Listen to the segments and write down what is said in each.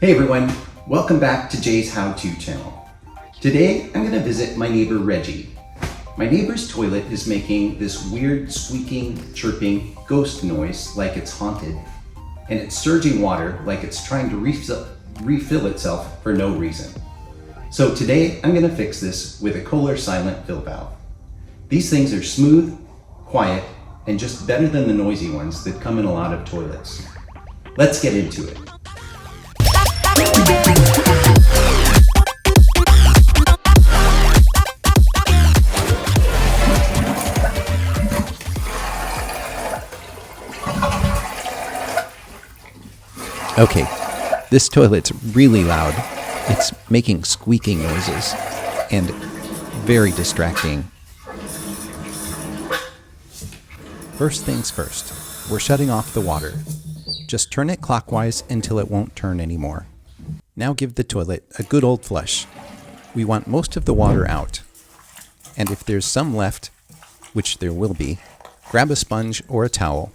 Hey everyone, welcome back to Jay's How To channel. Today I'm going to visit my neighbor Reggie. My neighbor's toilet is making this weird squeaking, chirping ghost noise like it's haunted, and it's surging water like it's trying to refill itself for no reason. So today I'm going to fix this with a Kohler silent fill valve. These things are smooth, quiet, and just better than the noisy ones that come in a lot of toilets. Let's get into it. Okay, this toilet's really loud. It's making squeaking noises and very distracting. First things first, we're shutting off the water. Just turn it clockwise until it won't turn anymore. Now give the toilet a good old flush. We want most of the water out. And if there's some left, which there will be, grab a sponge or a towel,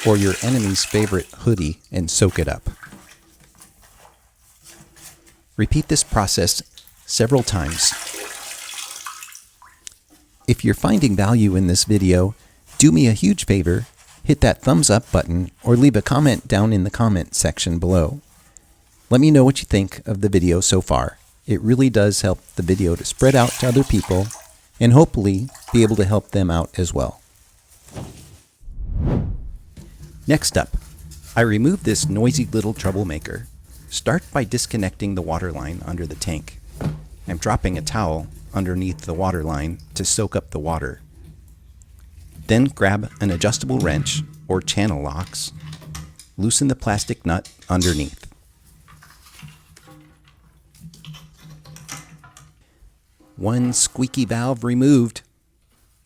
or your enemy's favorite hoodie and soak it up. Repeat this process several times. If you're finding value in this video, do me a huge favor, hit that thumbs up button or leave a comment down in the comment section below. Let me know what you think of the video so far. It really does help the video to spread out to other people and hopefully be able to help them out as well. Next up, I remove this noisy little troublemaker. Start by disconnecting the water line under the tank. I'm dropping a towel underneath the water line to soak up the water. Then grab an adjustable wrench or channel locks. Loosen the plastic nut underneath. One squeaky valve removed.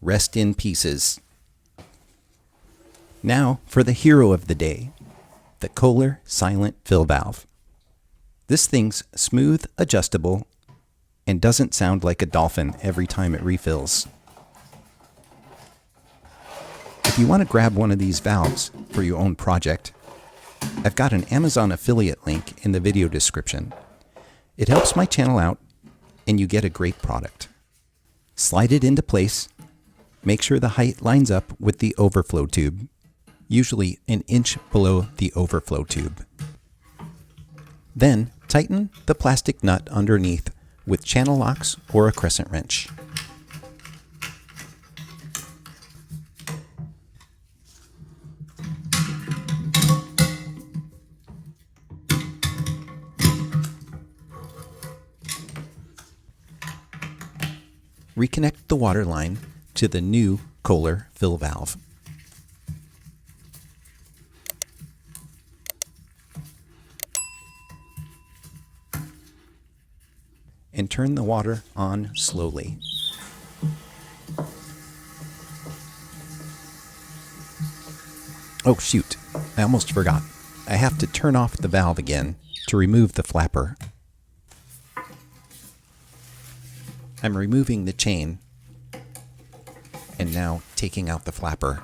Rest in pieces. Now for the hero of the day, the Kohler silent fill valve. This thing's smooth, adjustable, and doesn't sound like a dolphin every time it refills. If you want to grab one of these valves for your own project, I've got an Amazon affiliate link in the video description. It helps my channel out and you get a great product. Slide it into place. Make sure the height lines up with the overflow tube, usually an inch below the overflow tube. Then tighten the plastic nut underneath with channel locks or a crescent wrench. Reconnect the water line to the new Kohler fill valve. And turn the water on slowly. Oh shoot, I almost forgot. I have to turn off the valve again to remove the flapper. I'm removing the chain and now taking out the flapper.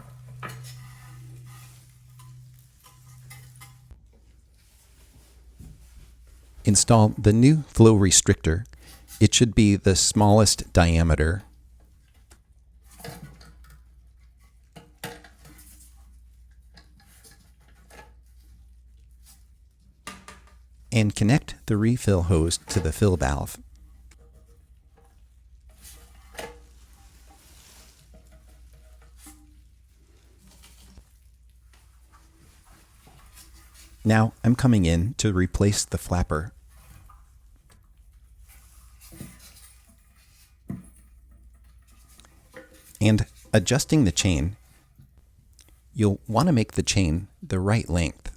Install the new flow restrictor. It should be the smallest diameter. And connect the refill hose to the fill valve. Now I'm coming in to replace the flapper. And adjusting the chain, you'll want to make the chain the right length.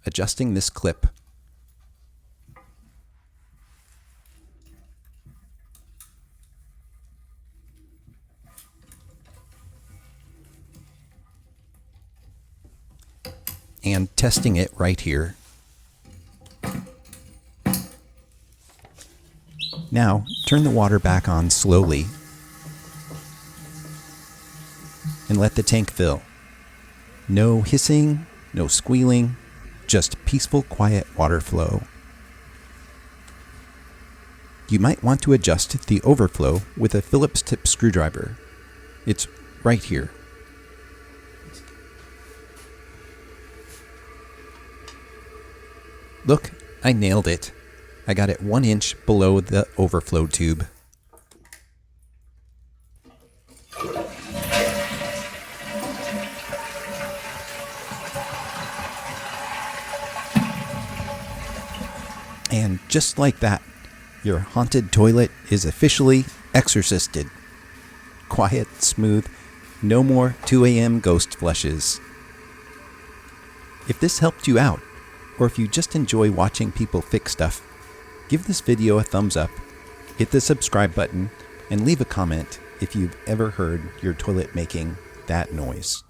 Adjusting this clip. And testing it right here. Now, turn the water back on slowly and let the tank fill. No hissing, no squealing, just peaceful, quiet water flow. You might want to adjust the overflow with a Phillips tip screwdriver. It's right here. Look, I nailed it. I got it 1 inch below the overflow tube. And just like that, your haunted toilet is officially exorcisted. Quiet, smooth, no more 2 a.m. ghost flushes. If this helped you out, or if you just enjoy watching people fix stuff, give this video a thumbs up, hit the subscribe button, and leave a comment if you've ever heard your toilet making that noise.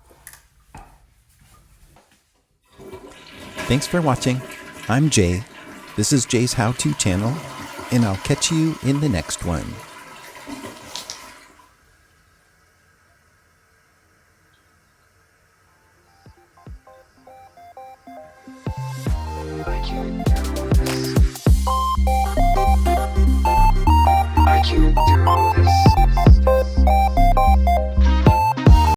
Thanks for watching. I'm Jay. This is Jay's How-To channel, and I'll catch you in the next one. I can't